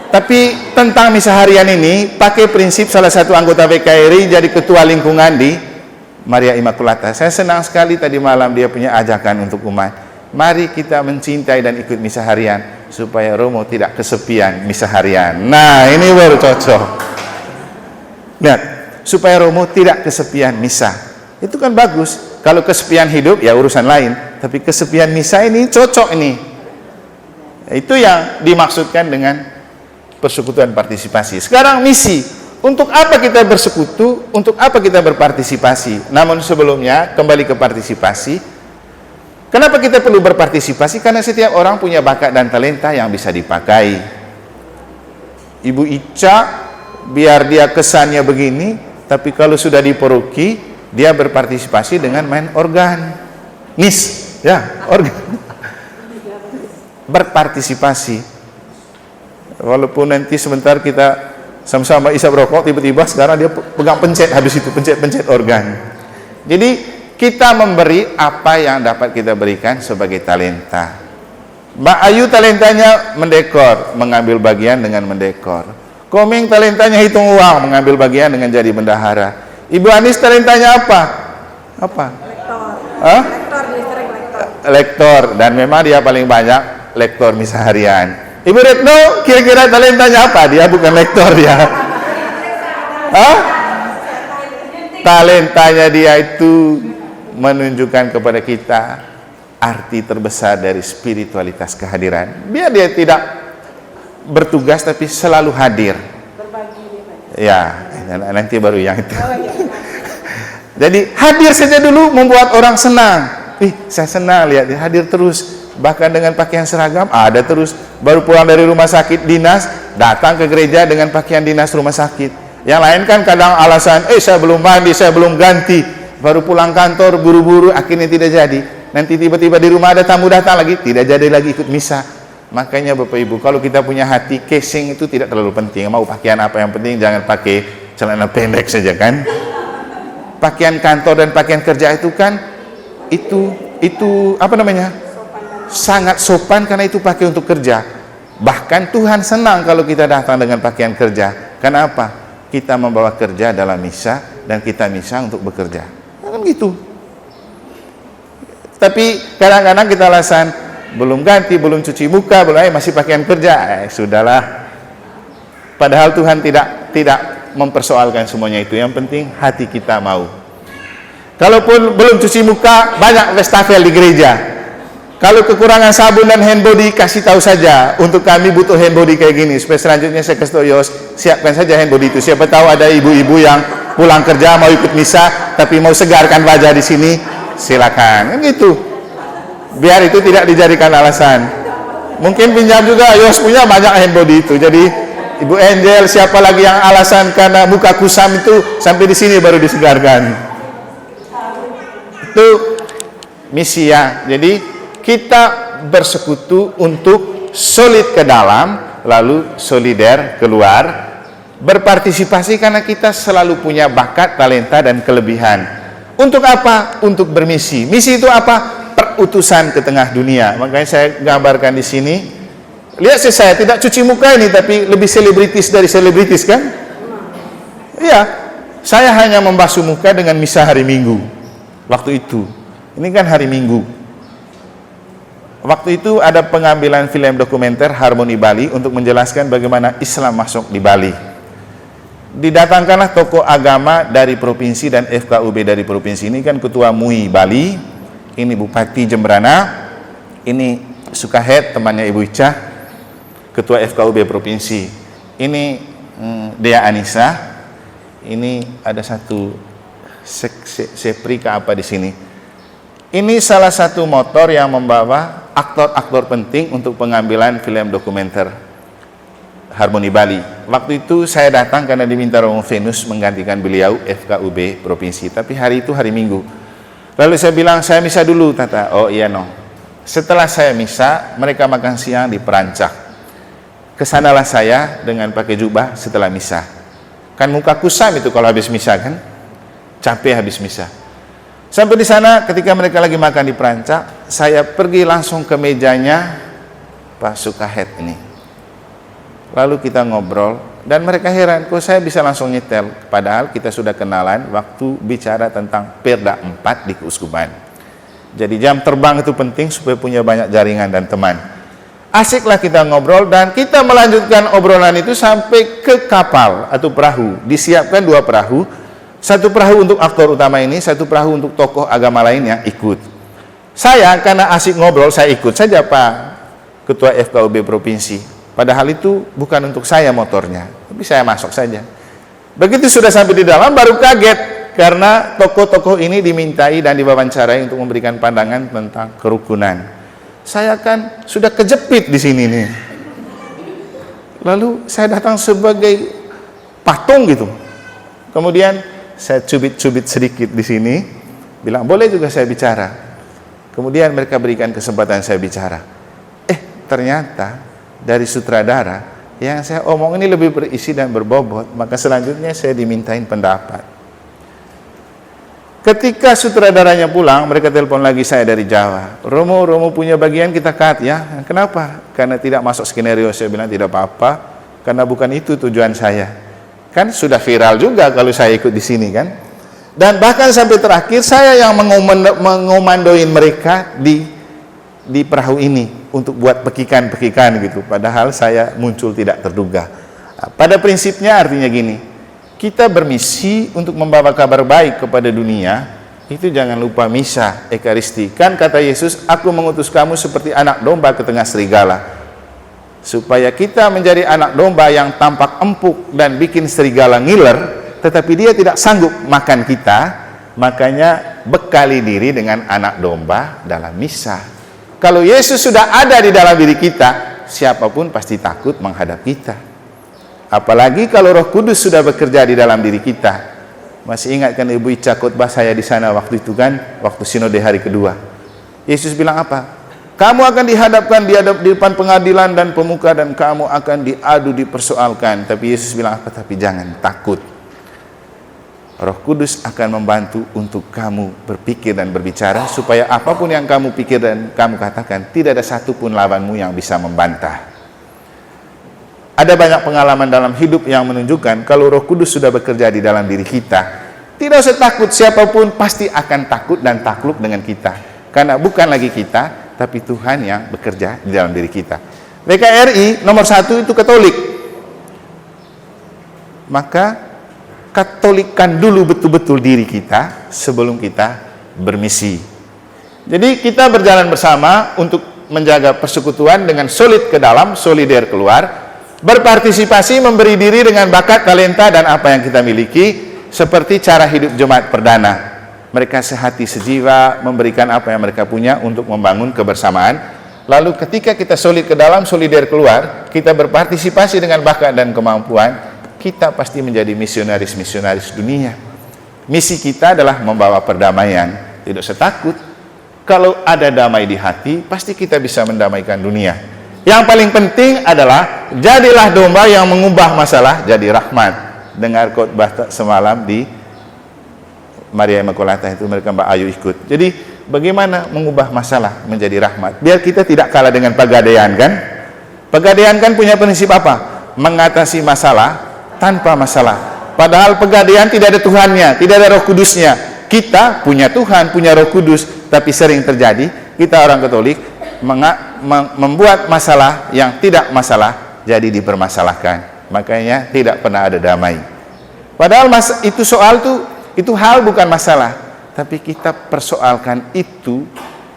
Tapi tentang misa harian ini pakai prinsip salah satu anggota WKRI jadi ketua lingkungan di Maria Immaculata. Saya senang sekali tadi malam dia punya ajakan untuk umat. Mari kita mencintai dan ikut misa harian supaya Romo tidak kesepian misa harian. Nah, ini baru cocok. Lihat, supaya Romo tidak kesepian misa. Itu kan bagus. Kalau kesepian hidup ya urusan lain, tapi kesepian misa ini cocok ini. Itu yang dimaksudkan dengan persekutuan partisipasi. Sekarang misi, untuk apa kita bersekutu, untuk apa kita berpartisipasi. Namun sebelumnya kembali ke partisipasi. Kenapa kita perlu berpartisipasi? Karena setiap orang punya bakat dan talenta yang bisa dipakai. Ibu Ica, biar dia kesannya begini, tapi kalau sudah di paroki, dia berpartisipasi dengan main organ. Nis, ya, organ. Berpartisipasi. Walaupun nanti sebentar kita sama-sama isap rokok, tiba-tiba sekarang dia pegang pencet, habis itu pencet organ. Jadi kita memberi apa yang dapat kita berikan sebagai talenta. Mbak Ayu talentanya mendekor, mengambil bagian dengan mendekor. Komeng talentanya hitung uang, mengambil bagian dengan jadi bendahara. Ibu Anis talentanya apa? Apa? Lektor. Lektor, dan memang dia paling banyak lektor misa harian. Ibu Retno kira-kira talentanya apa? Dia bukan lektor dia. Hah? Talentanya dia itu menunjukkan kepada kita arti terbesar dari spiritualitas kehadiran. Biar dia tidak bertugas tapi selalu hadir. Ya, nanti baru yang itu. Jadi hadir saja dulu membuat orang senang. Saya senang lihat dia hadir terus. Bahkan dengan pakaian seragam ada terus. Baru pulang dari rumah sakit dinas, datang ke gereja dengan pakaian dinas rumah sakit. Yang lain kan kadang alasan, saya belum mandi, saya belum ganti. Baru pulang kantor buru-buru, akhirnya tidak jadi. Nanti tiba-tiba di rumah ada tamu datang lagi, tidak jadi lagi ikut misa. Makanya Bapak Ibu, kalau kita punya hati, casing itu tidak terlalu penting. Mau pakaian apa, yang penting jangan pakai celana pendek saja kan. Pakaian kantor dan pakaian kerja itu kan itu apa namanya? Sangat sopan karena itu pakai untuk kerja. Bahkan Tuhan senang kalau kita datang dengan pakaian kerja. Karena apa? Kita membawa kerja dalam misa dan kita misa untuk bekerja. Kan gitu. Tapi kadang-kadang kita alasan belum ganti, belum cuci muka, belum masih pakaian kerja. Sudahlah. Padahal Tuhan tidak mempersoalkan semuanya itu. Yang penting hati kita mau. Kalaupun belum cuci muka, banyak wastafel di gereja. Kalau kekurangan sabun dan hand body, kasih tahu saja. Untuk kami butuh hand body kayak gini. Supaya selanjutnya saya kasih tahu, Yos, siapkan saja hand body itu. Siapa tahu ada ibu-ibu yang pulang kerja mau ikut misa, tapi mau segarkan wajah di sini, silakan. Kan gitu. Biar itu tidak dijadikan alasan. Mungkin pinjam juga, Yos punya banyak hand body itu. Jadi Ibu Angel, siapa lagi yang alasan karena muka kusam itu sampai di sini baru disegarkan. Itu misi ya. Jadi kita bersekutu untuk solid ke dalam, lalu solider keluar. Berpartisipasi karena kita selalu punya bakat, talenta, dan kelebihan. Untuk apa? Untuk bermisi. Misi itu apa? utusan ke tengah dunia. Makanya saya gambarkan di sini. Lihat sih, saya tidak cuci muka ini, tapi lebih selebritis dari selebritis kan? Iya, saya hanya membasuh muka dengan misa hari Minggu. Waktu itu, ini kan hari Minggu. Waktu itu ada pengambilan film dokumenter Harmoni Bali untuk menjelaskan bagaimana Islam masuk di Bali. Didatangkanlah tokoh agama dari provinsi dan FKUB dari provinsi. Ini kan Ketua MUI Bali, ini Bupati Jemberana, ini Sukahet temannya Ibu Ica, Ketua FKUB provinsi. Ini Dea Anissa, ini ada satu Seprika apa di sini. Ini salah satu motor yang membawa aktor-aktor penting untuk pengambilan film dokumenter Harmoni Bali. Waktu itu saya datang karena diminta Romo Venus menggantikan beliau FKUB provinsi, tapi hari itu hari Minggu. Lalu saya bilang, saya misa dulu, Tata. Oh iya no. Setelah saya misa, mereka makan siang di Perancak. Kesanalah saya dengan pakai jubah setelah misa. Kan muka kusam itu kalau habis misa kan, capek habis misa. Sampai di sana ketika mereka lagi makan di Perancak, saya pergi langsung ke mejanya Pak Sukahet ini. Lalu kita ngobrol dan mereka heran, kok saya bisa langsung nyetel, padahal kita sudah kenalan waktu bicara tentang Perda 4 di Keuskupan. Jadi jam terbang itu penting supaya punya banyak jaringan dan teman. Asiklah kita ngobrol dan kita melanjutkan obrolan itu sampai ke kapal atau perahu. Disiapkan 2 perahu, 1 perahu untuk aktor utama ini, 1 perahu untuk tokoh agama lain yang ikut. Saya karena asik ngobrol, saya ikut saja Pak Ketua FKUB Provinsi. Padahal itu bukan untuk saya motornya, tapi saya masuk saja. Begitu sudah sampai di dalam, baru kaget karena tokoh-tokoh ini dimintai dan diwawancarai untuk memberikan pandangan tentang kerukunan. Saya kan sudah kejepit di sini nih. Lalu saya datang sebagai patung gitu. Kemudian saya cubit-cubit sedikit di sini, bilang boleh juga saya bicara. Kemudian mereka berikan kesempatan saya bicara. Ternyata dari sutradara yang saya omong ini lebih berisi dan berbobot, maka selanjutnya saya dimintain pendapat. Ketika sutradaranya pulang, mereka telepon lagi saya dari Jawa. Romo punya bagian kita cut ya. Kenapa? Karena tidak masuk skenario. Saya bilang tidak apa-apa, karena bukan itu tujuan saya. Kan sudah viral juga kalau saya ikut di sini kan. Dan bahkan sampai terakhir saya yang mengomandoin mereka di perahu ini untuk buat pekikan-pekikan gitu, padahal saya muncul tidak terduga. Pada prinsipnya artinya gini, kita bermisi untuk membawa kabar baik kepada dunia, itu jangan lupa misa, ekaristi. Kan kata Yesus, aku mengutus kamu seperti anak domba ke tengah serigala. Supaya kita menjadi anak domba yang tampak empuk dan bikin serigala ngiler, tetapi dia tidak sanggup makan kita, makanya bekali diri dengan anak domba dalam misa. Kalau Yesus sudah ada di dalam diri kita, siapapun pasti takut menghadap kita. Apalagi kalau Roh Kudus sudah bekerja di dalam diri kita. Masih ingat kan Ibu Ica khotbah saya di sana waktu itu kan, waktu sinode hari kedua. Yesus bilang apa? Kamu akan dihadapkan di depan pengadilan dan pemuka dan kamu akan diadu dipersoalkan. Tapi Yesus bilang apa? Tapi jangan takut. Roh Kudus akan membantu untuk kamu berpikir dan berbicara supaya apapun yang kamu pikir dan kamu katakan tidak ada satupun lawanmu yang bisa membantah. Ada banyak pengalaman dalam hidup yang menunjukkan kalau Roh Kudus sudah bekerja di dalam diri kita, tidak usah takut, siapapun pasti akan takut dan takluk dengan kita. Karena bukan lagi kita, tapi Tuhan yang bekerja di dalam diri kita. PKRI nomor 1 itu Katolik. Maka Katolikkan dulu betul-betul diri kita sebelum kita bermisi. Jadi kita berjalan bersama untuk menjaga persekutuan dengan solid ke dalam, solider keluar, berpartisipasi, memberi diri dengan bakat, talenta dan apa yang kita miliki, seperti cara hidup jemaat perdana. Mereka sehati sejiwa memberikan apa yang mereka punya untuk membangun kebersamaan. Lalu ketika kita solid ke dalam, solider keluar, kita berpartisipasi dengan bakat dan kemampuan, kita pasti menjadi misionaris-misionaris dunia. Misi kita adalah membawa perdamaian. Tidak usah takut. Kalau ada damai di hati, pasti kita bisa mendamaikan dunia. Yang paling penting adalah jadilah domba yang mengubah masalah jadi rahmat. Dengar khotbah semalam di Maria Immaculata itu, mereka Mbak Ayu ikut. Jadi bagaimana mengubah masalah menjadi rahmat? Biar kita tidak kalah dengan Pegadaian kan? Pegadaian kan punya prinsip apa? Mengatasi masalah tanpa masalah. Padahal Pegadaian tidak ada Tuhannya, tidak ada Roh Kudusnya. Kita punya Tuhan, punya Roh Kudus, tapi sering terjadi kita orang Katolik membuat masalah yang tidak masalah jadi dipermasalahkan. Makanya tidak pernah ada damai. Padahal itu soal itu hal bukan masalah, tapi kita persoalkan itu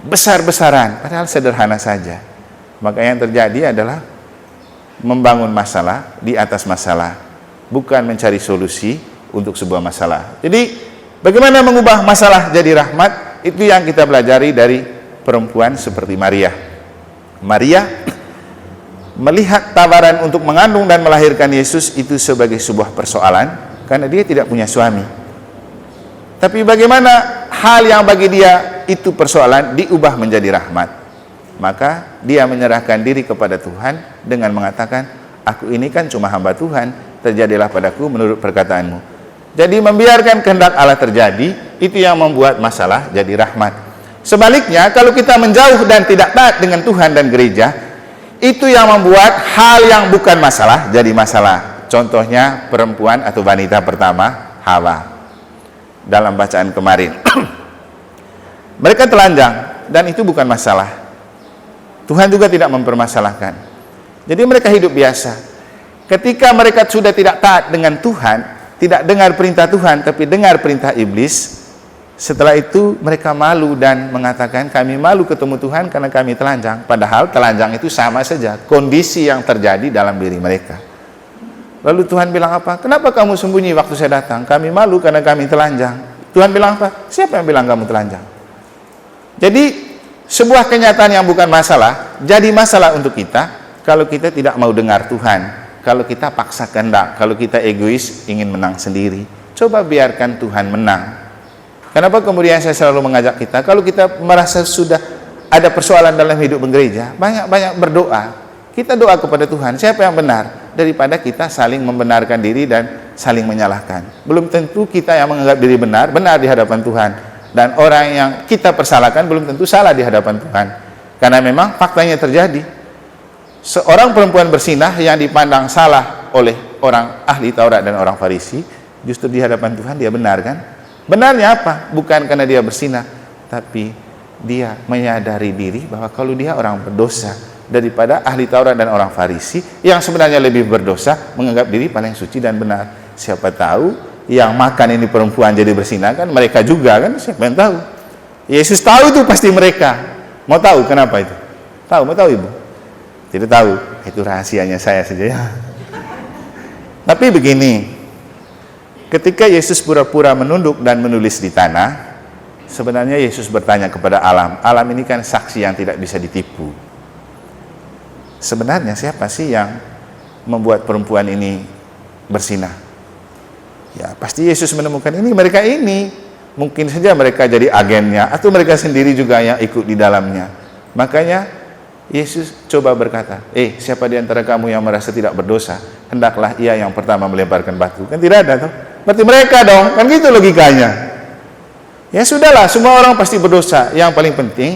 besar-besaran, padahal sederhana saja. Maka yang terjadi adalah membangun masalah di atas masalah, bukan mencari solusi untuk sebuah masalah. Jadi bagaimana mengubah masalah jadi rahmat, itu yang kita pelajari dari perempuan seperti Maria. Maria melihat tawaran untuk mengandung dan melahirkan Yesus itu sebagai sebuah persoalan, karena dia tidak punya suami. Tapi bagaimana hal yang bagi dia itu persoalan diubah menjadi rahmat? Maka dia menyerahkan diri kepada Tuhan dengan mengatakan, aku ini kan cuma hamba Tuhan, terjadilah padaku menurut perkataanmu. Jadi membiarkan kehendak Allah terjadi, itu yang membuat masalah jadi rahmat. Sebaliknya, kalau kita menjauh dan tidak taat dengan Tuhan dan gereja, itu yang membuat hal yang bukan masalah jadi masalah. Contohnya perempuan atau wanita pertama, Hawa. Dalam bacaan kemarin mereka telanjang dan itu bukan masalah. Tuhan juga tidak mempermasalahkan. Jadi mereka hidup biasa. Ketika mereka sudah tidak taat dengan Tuhan, tidak dengar perintah Tuhan tapi dengar perintah iblis, setelah itu mereka malu dan mengatakan, kami malu ketemu Tuhan karena kami telanjang. Padahal telanjang itu sama saja kondisi yang terjadi dalam diri mereka. Lalu Tuhan bilang apa? Kenapa kamu sembunyi waktu saya datang? Kami malu karena kami telanjang. Tuhan bilang apa? Siapa yang bilang kamu telanjang? Jadi sebuah kenyataan yang bukan masalah jadi masalah untuk kita kalau kita tidak mau dengar Tuhan, kalau kita paksa kehendak, kalau kita egois ingin menang sendiri. Coba biarkan Tuhan menang. Kenapa kemudian saya selalu mengajak kita, kalau kita merasa sudah ada persoalan dalam hidup bergereja, banyak-banyak berdoa. Kita doa kepada Tuhan, siapa yang benar? Daripada kita saling membenarkan diri dan saling menyalahkan. Belum tentu kita yang menganggap diri benar di hadapan Tuhan. Dan orang yang kita persalahkan belum tentu salah di hadapan Tuhan. Karena memang faktanya terjadi. Seorang perempuan bersinah yang dipandang salah oleh orang ahli Taurat dan orang Farisi, justru di hadapan Tuhan dia benar kan? Benarnya apa? Bukan karena dia bersinah, tapi dia menyadari diri bahwa kalau dia orang berdosa, daripada ahli Taurat dan orang Farisi yang sebenarnya lebih berdosa menganggap diri paling suci dan benar. Siapa tahu yang makan ini perempuan jadi bersinah kan mereka juga kan, siapa yang tahu? Yesus tahu itu pasti mereka. Mau tahu kenapa itu? Tahu? Mau tahu Ibu? Tidak tahu. Itu rahasianya saya saja ya. Tapi begini, ketika Yesus pura-pura menunduk dan menulis di tanah, sebenarnya Yesus bertanya kepada alam. Alam ini kan saksi yang tidak bisa ditipu. Sebenarnya siapa sih yang membuat perempuan ini bersinah? Ya pasti Yesus menemukan ini, mereka ini. Mungkin saja mereka jadi agennya, atau mereka sendiri juga yang ikut di dalamnya. Makanya Yesus coba berkata, siapa di antara kamu yang merasa tidak berdosa, hendaklah ia yang pertama melemparkan batu. Kan tidak ada tuh. Berarti mereka dong, kan gitu logikanya. Ya sudahlah, semua orang pasti berdosa. Yang paling penting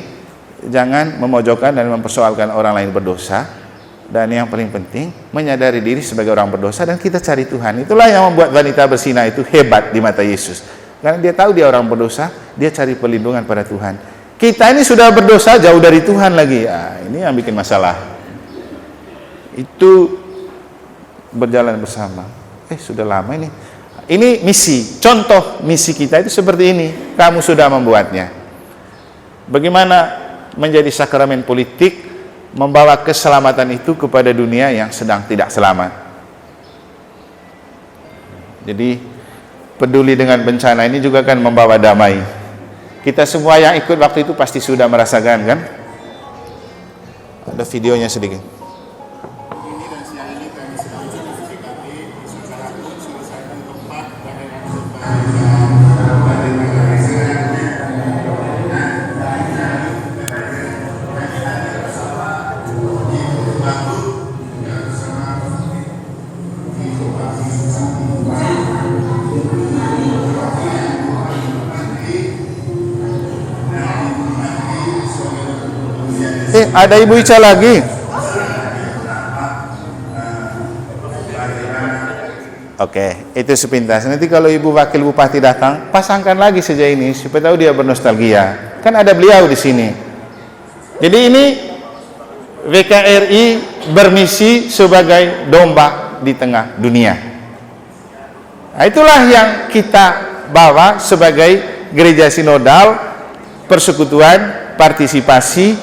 jangan memojokkan dan mempersoalkan orang lain berdosa, dan yang paling penting menyadari diri sebagai orang berdosa dan kita cari Tuhan. Itulah yang membuat wanita bersinah itu hebat di mata Yesus, karena dia tahu dia orang berdosa, dia cari perlindungan pada Tuhan. Kita ini sudah berdosa jauh dari Tuhan lagi, ini yang bikin masalah. Itu berjalan bersama. Sudah lama ini misi, contoh misi kita itu seperti ini. Kamu sudah membuatnya. Bagaimana menjadi sakramen politik, membawa keselamatan itu kepada dunia yang sedang tidak selamat. Jadi peduli dengan bencana ini juga kan membawa damai. Kita semua yang ikut waktu itu pasti sudah merasakan kan? Ada videonya sedikit. Ada Ibu Ica lagi? Oke, itu sepintas. Nanti kalau Ibu Wakil Bupati datang, pasangkan lagi saja ini supaya tahu dia bernostalgia. Kan ada beliau di sini. Jadi ini WKRI bermisi sebagai domba di tengah dunia. Nah, itulah yang kita bawa sebagai gereja sinodal, persekutuan, partisipasi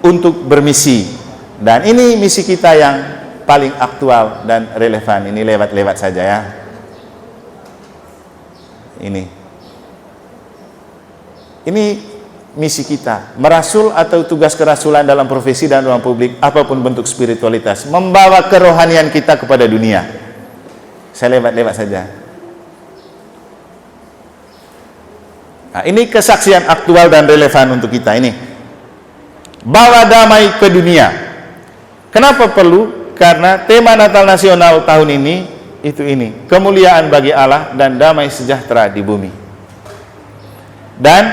untuk bermisi. Dan ini misi kita yang paling aktual dan relevan. Ini lewat-lewat saja ya. Ini misi kita, merasul atau tugas kerasulan dalam profesi dan ruang publik, apapun bentuk spiritualitas, membawa kerohanian kita kepada dunia. Saya lewat-lewat saja. Nah, ini kesaksian aktual dan relevan untuk kita ini. Bawa damai ke dunia. Kenapa perlu? Karena tema Natal Nasional tahun ini itu ini, kemuliaan bagi Allah dan damai sejahtera di bumi. Dan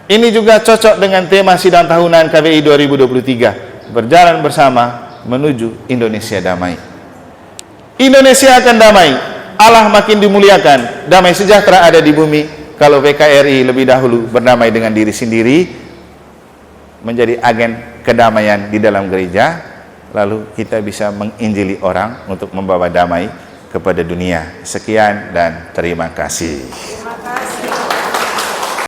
ini juga cocok dengan tema sidang tahunan KBI 2023, berjalan bersama menuju Indonesia damai. Indonesia akan damai, Allah makin dimuliakan, damai sejahtera ada di bumi kalau WKRI lebih dahulu berdamai dengan diri sendiri, menjadi agen kedamaian di dalam gereja, lalu kita bisa menginjili orang untuk membawa damai kepada dunia. Sekian dan terima kasih.